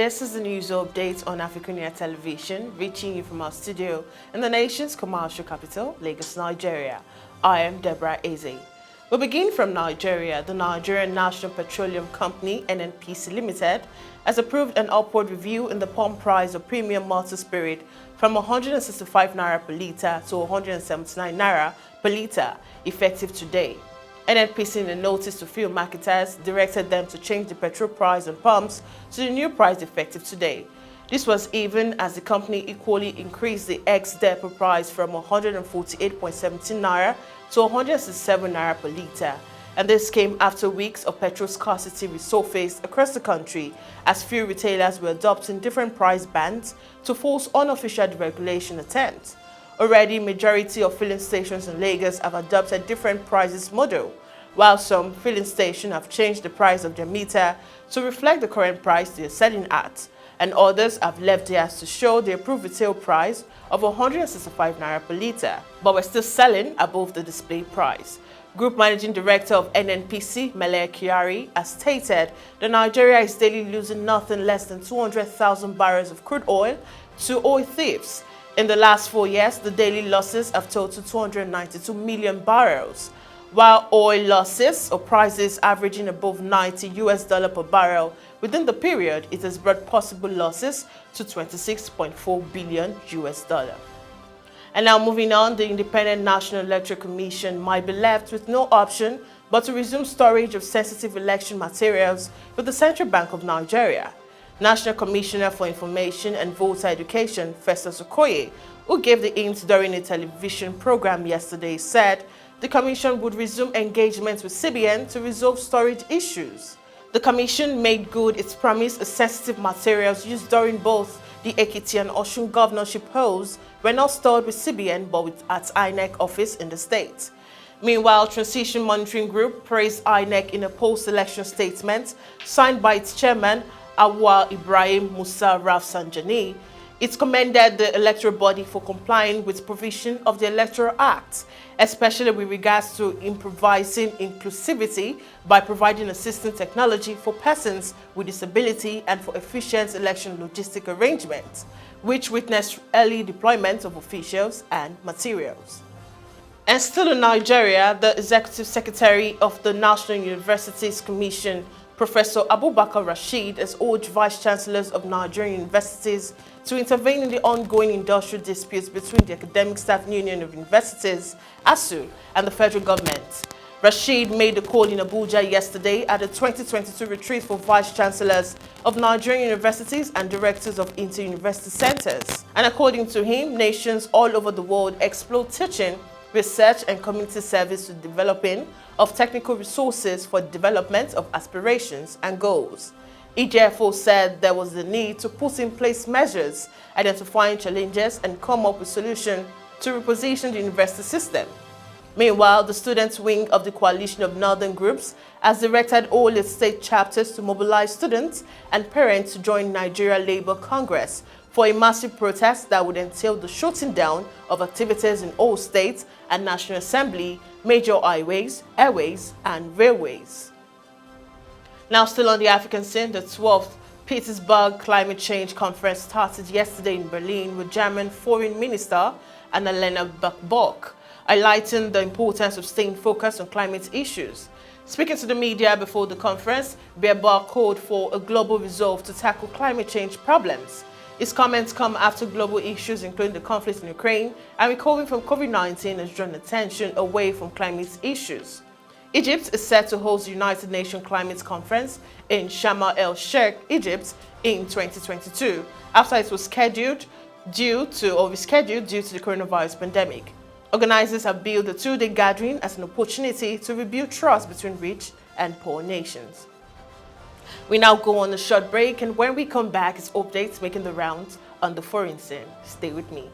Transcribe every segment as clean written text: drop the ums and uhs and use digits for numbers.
This is the news update on AFRICUNIA television, reaching you from our studio in the nation's commercial capital, Lagos, Nigeria. I am Deborah Ezeh. We begin from Nigeria. The Nigerian National Petroleum Company, NNPC Limited, has approved an upward review in the pump price of premium malted spirit from 165 naira per litre to 179 naira per litre, effective today. NNPC, in a notice to fuel marketers, directed them to change the petrol price on pumps to the new price effective today. This was even as the company equally increased the ex-depot price from 148.17 naira to 167 naira per litre. And this came after weeks of petrol scarcity resurfaced across the country as few retailers were adopting different price bands to force unofficial deregulation attempts. Already, majority of filling stations in Lagos have adopted different prices model, while some filling stations have changed the price of their meter to reflect the current price they are selling at, and others have left theirs to show the approved retail price of 165 naira per litre, but were still selling above the display price. Group Managing Director of NNPC, Mele Kyari, has stated that Nigeria is daily losing nothing less than 200,000 barrels of crude oil to oil thieves. In the last 4 years, the daily losses have totaled 292 million barrels, while oil losses or prices averaging above $90 per barrel. Within the period, it has brought possible losses to $26.4 billion. And now moving on, the Independent National Electoral Commission might be left with no option but to resume storage of sensitive election materials with the Central Bank of Nigeria. National Commissioner for Information and Voter Education, Festus Okoye, who gave the hint during a television program yesterday, said the Commission would resume engagement with CBN to resolve storage issues. The Commission made good its promise of sensitive materials used during both the Ekiti and Osun governorship polls were not stored with CBN but at INEC office in the state. Meanwhile, Transition Monitoring Group praised INEC in a post-election statement signed by its chairman, Awal Ibrahim Musa Rafsanjani. It commended the electoral body for complying with provision of the Electoral Act, especially with regards to improvising inclusivity by providing assistive technology for persons with disability and for efficient election logistic arrangements, which witnessed early deployment of officials and materials. And still in Nigeria, the Executive Secretary of the National Universities Commission, Professor Abubakar Rashid, has urged vice-chancellors of Nigerian universities to intervene in the ongoing industrial disputes between the Academic Staff Union of Universities, ASUU, and the federal government. Rashid made the call in Abuja yesterday at the 2022 retreat for vice-chancellors of Nigerian universities and directors of inter-university centers. And according to him, nations all over the world explore teaching, research and community service to developing of technical resources for development of aspirations and goals. He therefore said there was the need to put in place measures, identifying challenges and come up with solutions to reposition the university system. Meanwhile, the student wing of the Coalition of Northern Groups has directed all its state chapters to mobilize students and parents to join Nigeria Labour Congress for a massive protest that would entail the shutting down of activities in all states and National Assembly, major highways, airways, and railways. Now, still on the African scene, the 12th Petersburg Climate Change Conference started yesterday in Berlin with German Foreign Minister Annalena Baerbock, highlighting the importance of staying focused on climate issues. Speaking to the media before the conference, Baerbock called for a global resolve to tackle climate change problems. His comments come after global issues including the conflict in Ukraine and recovering from COVID-19 has drawn attention away from climate issues. Egypt is set to host the United Nations Climate Conference in Sharm el-Sheikh, Egypt in 2022, after it was rescheduled due to the coronavirus pandemic. Organizers have billed the two-day gathering as an opportunity to rebuild trust between rich and poor nations. We now go on a short break, and when we come back, it's updates making the rounds on the foreign scene. Stay with me.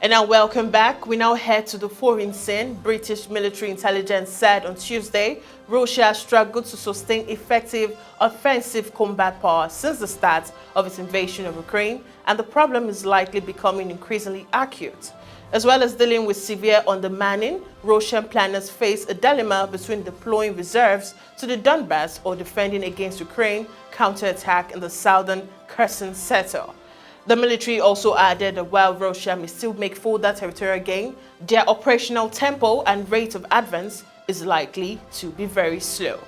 And now welcome back. We now head to the foreign scene. British military intelligence said on Tuesday, Russia struggled to sustain effective offensive combat power since the start of its invasion of Ukraine, and the problem is likely becoming increasingly acute. As well as dealing with severe undermanning, Russian planners face a dilemma between deploying reserves to the Donbass or defending against Ukraine counterattack in the southern Kherson sector. The military also added that while Russia may still make further territorial gain, their operational tempo and rate of advance is likely to be very slow.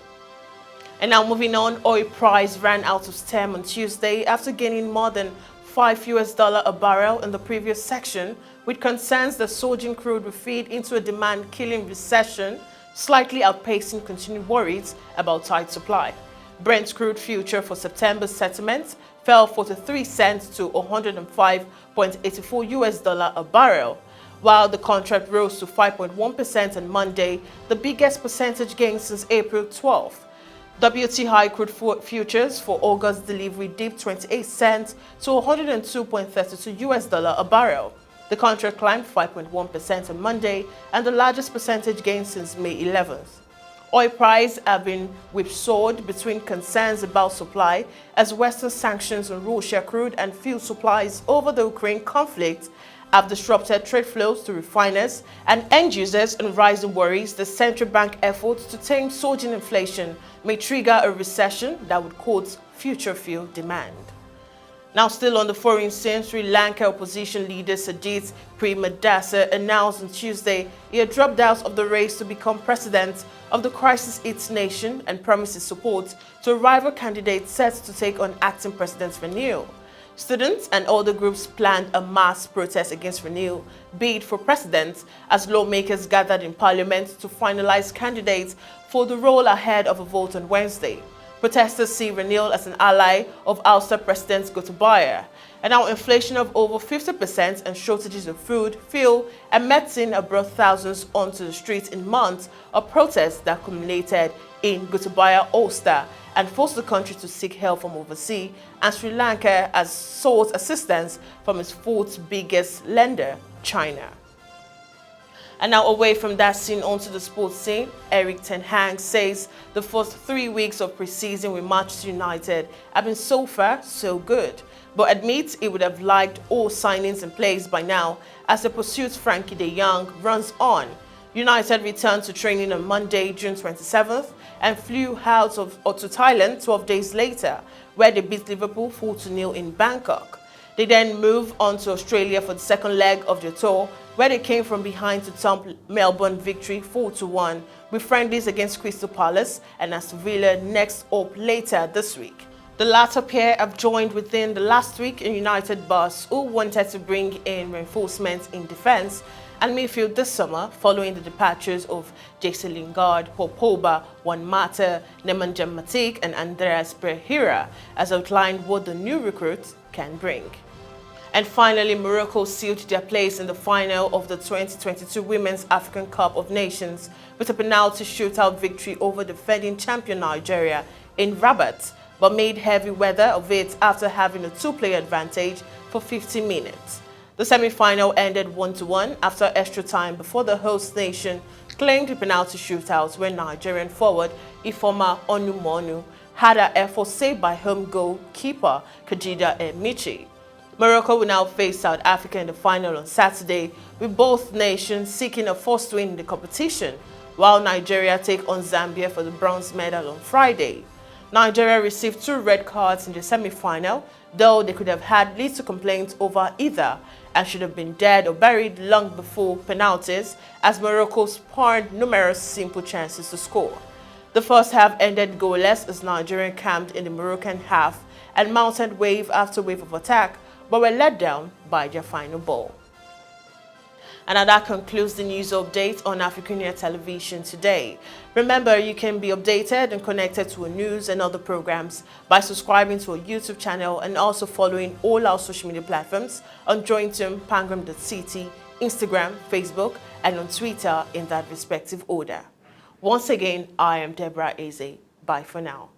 And now moving on, oil price ran out of steam on Tuesday after gaining more than $5 a barrel in the previous section, with concerns that surging crude will feed into a demand-killing recession, slightly outpacing continued worries about tight supply. Brent crude future for September's settlement fell 43 cents to $105.84 a barrel, while the contract rose to 5.1% on Monday, the biggest percentage gain since April 12th. WTI crude futures for August delivery dipped 28 cents to $102.32 a barrel. The contract climbed 5.1% on Monday and the largest percentage gain since May 11th. Oil prices have been whipsawed between concerns about supply as Western sanctions on Russia crude and fuel supplies over the Ukraine conflict have disrupted trade flows to refiners and end users, and rising worries that central bank efforts to tame surging inflation may trigger a recession that would cause future fuel demand. Now still on the foreign scene, Sri Lanka opposition leader Sajith Premadasa announced on Tuesday he had dropped out of the race to become president of the crisis-hit nation and promises support to a rival candidate set to take on acting President Ranil. Students and other groups planned a mass protest against Ranil bid for president as lawmakers gathered in parliament to finalize candidates for the role ahead of a vote on Wednesday. Protesters see Ranil as an ally of Ulster President Gotabaya. And now inflation of over 50% and shortages of food, fuel and medicine have brought thousands onto the streets in months of protests that culminated in Gotabaya, Ulster, and forced the country to seek help from overseas, and Sri Lanka has sought assistance from its fourth biggest lender, China. And now away from that scene onto the sports scene, Erik says the first 3 weeks of pre-season with Manchester United have been so far so good, but admits he would have liked all signings in place by now as the pursuit Frenkie de Jong runs on. United returned to training on Monday, June 27th, and flew out to Thailand 12 days later, where they beat Liverpool 4-0 in Bangkok. They then moved on to Australia for the second leg of their tour, where they came from behind to thump Melbourne victory 4-1, with friendlies against Crystal Palace and Aston Villa next up later this week. The latter pair have joined within the last week in United boss who wanted to bring in reinforcements in defence and midfield this summer following the departures of Jesse Lingard, Paul Pogba, Juan Mata, Nemanja Matic and Andreas Pereira, as outlined what the new recruits can bring. And finally, Morocco sealed their place in the final of the 2022 Women's African Cup of Nations with a penalty shootout victory over defending champion Nigeria in Rabat, but made heavy weather of it after having a two-player advantage for 50 minutes. The semi-final ended 1-1 after extra time before the host nation claimed the penalty shootout when Nigerian forward Ifeoma Onumonu had her effort saved by home goalkeeper Kajida Emichi. Morocco will now face South Africa in the final on Saturday, with both nations seeking a first win in the competition, while Nigeria take on Zambia for the bronze medal on Friday. Nigeria received 2 red cards in the semi-final, though they could have had little complaints over either and should have been dead or buried long before penalties, as Morocco spawned numerous simple chances to score. The first half ended goalless as Nigeria camped in the Moroccan half and mounted wave after wave of attack, but were let down by their final ball. And now that concludes the news update on AFRICUNIA television today. Remember, you can be updated and connected to our news and other programs by subscribing to our YouTube channel and also following all our social media platforms on Jointum, Pangram.ct, Instagram, Facebook, and on Twitter in that respective order. Once again, I am Deborah Ezeh. Bye for now.